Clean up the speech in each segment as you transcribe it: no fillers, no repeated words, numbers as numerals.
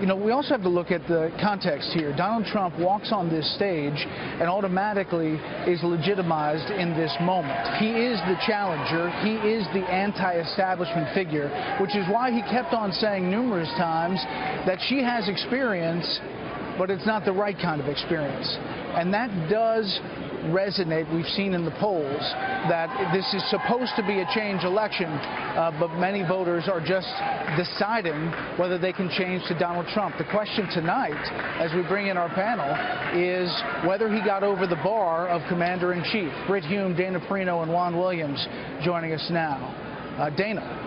You know, we also have to look at the context here. Donald Trump walks on this stage and automatically is legitimized in this moment. He is the challenger. He is the anti-establishment figure, which is why he kept on saying numerous times that she has experience, but it's not the right kind of experience. And that does resonate. We've seen in the polls that this is supposed to be a change election, but many voters are just deciding whether they can change to Donald Trump. The question tonight, as we bring in our panel, is whether he got over the bar of Commander-in-Chief. Brit, Hume, Dana Perino, and Juan Williams joining us now. Dana.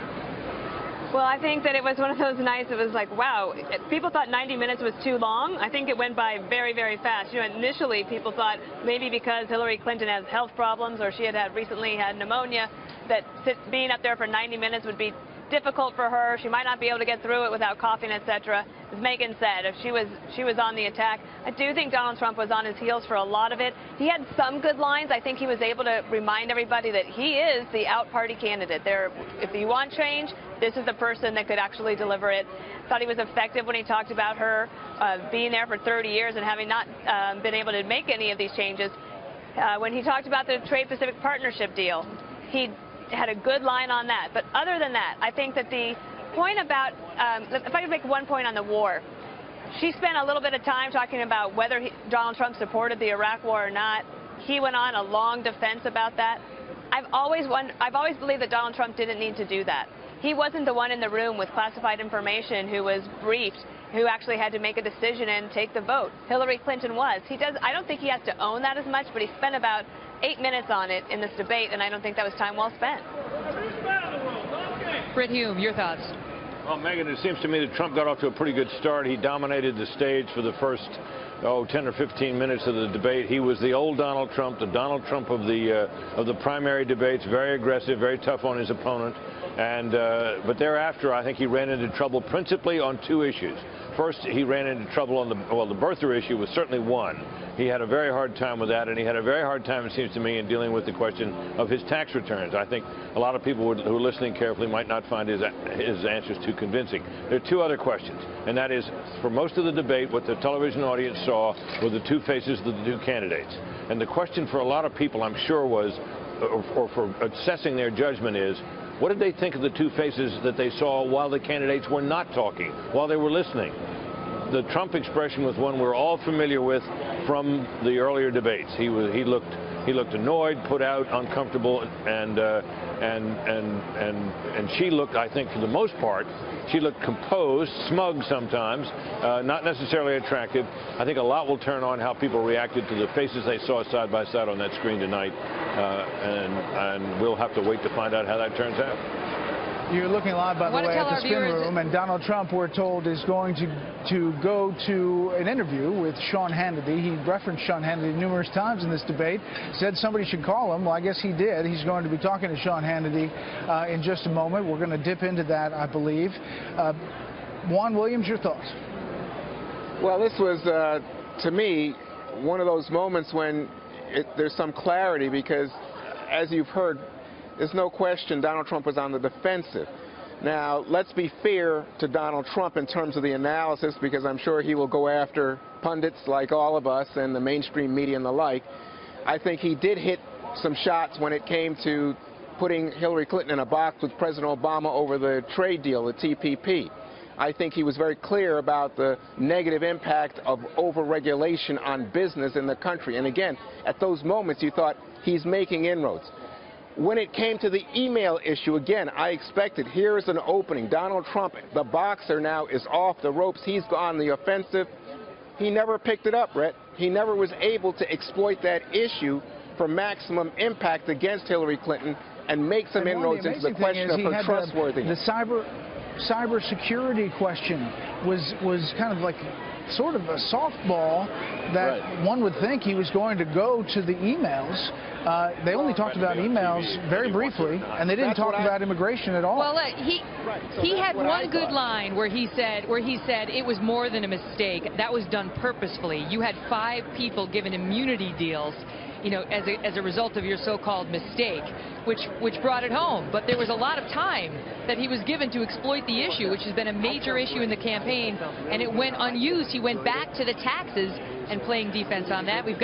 Well, I think that it was one of those nights. It was like, wow, people thought 90 minutes was too long. I think it went by very, very fast. You know, initially people thought maybe because Hillary Clinton has health problems or she had recently had pneumonia, that being up there for 90 minutes would be difficult for her. She might not be able to get through it without coughing, etc. As Megyn said, if she was on the attack. I do think Donald Trump was on his heels for a lot of it. He had some good lines. I think he was able to remind everybody that he is the out-party candidate. If you want change, this is the person that could actually deliver it. Thought he was effective when he talked about her being there for 30 years and having not been able to make any of these changes. When he talked about the Trade-Pacific Partnership deal, he had a good line on that. But other than that, I think that the point about, if I could make one point on the war, she spent a little bit of time talking about whether Donald Trump supported the Iraq war or not. He went on a long defense about that. I've always believed that Donald Trump didn't need to do that. He wasn't the one in the room with classified information who was briefed, who actually had to make a decision and take the vote. Hillary Clinton was. I don't think he has to own that as much, but he spent about 8 minutes on it in this debate, and I don't think that was time well spent. Brit, Hume, your thoughts? Well, Megyn, it seems to me that Trump got off to a pretty good start. He dominated the stage for the first 10 or 15 minutes of the debate. He was the old Donald Trump, the Donald Trump of the primary debates, very aggressive, very tough on his opponent. But thereafter, I think he ran into trouble principally on two issues. First, he ran into trouble on the birther issue was certainly one. He had a very hard time with that, and he had a very hard time, it seems to me, in dealing with the question of his tax returns. I think a lot of people who are listening carefully might not find his answers too convincing. There are two other questions, and that is, for most of the debate, what the television audience saw were the two faces of the two candidates. And the question for a lot of people, I'm sure, was, or for assessing their judgment is, what did they think of the two faces that they saw while the candidates were not talking, while they were listening? The Trump expression was one we're all familiar with from the earlier debates. He looked annoyed, put out, uncomfortable, and she looked, I think, for the most part, she looked composed, smug sometimes, not necessarily attractive. I think a lot will turn on how people reacted to the faces they saw side by side on that screen tonight, and we'll have to wait to find out how that turns out. You're looking live, by the way, at the spin room, and Donald Trump, we're told, is going to go to an interview with Sean Hannity. He referenced Sean Hannity numerous times in this debate, said somebody should call him. Well, I guess he did. He's going to be talking to Sean Hannity in just a moment. We're going to dip into that, I believe. Juan Williams, your thoughts? Well, this was, to me, one of those moments when there's some clarity because, as you've heard, there's no question Donald Trump was on the defensive. Now, let's be fair to Donald Trump in terms of the analysis, because I'm sure he will go after pundits like all of us and the mainstream media and the like. I think he did hit some shots when it came to putting Hillary Clinton in a box with President Obama over the trade deal, the TPP. I think he was very clear about the negative impact of over-regulation on business in the country. And again, at those moments, you thought he's making inroads. When it came to the email issue, again, I expected, here's an opening. Donald Trump, the boxer now, is off the ropes. He's on the offensive. He never picked it up, Bret. He never was able to exploit that issue for maximum impact against Hillary Clinton and make some inroads into the question of her trustworthiness. The cyber security question was kind of like sort of a softball that one would think he was going to go to the emails. They only talked about emails very briefly, and they didn't talk about immigration at all. Well, he had one good line where he said it was more than a mistake. That was done purposefully. You had 5 people given immunity deals. you know, as a result of your so-called mistake, which brought it home. But there was a lot of time that he was given to exploit the issue, which has been a major issue in the campaign, and it went unused. He went back to the taxes and playing defense on that. We've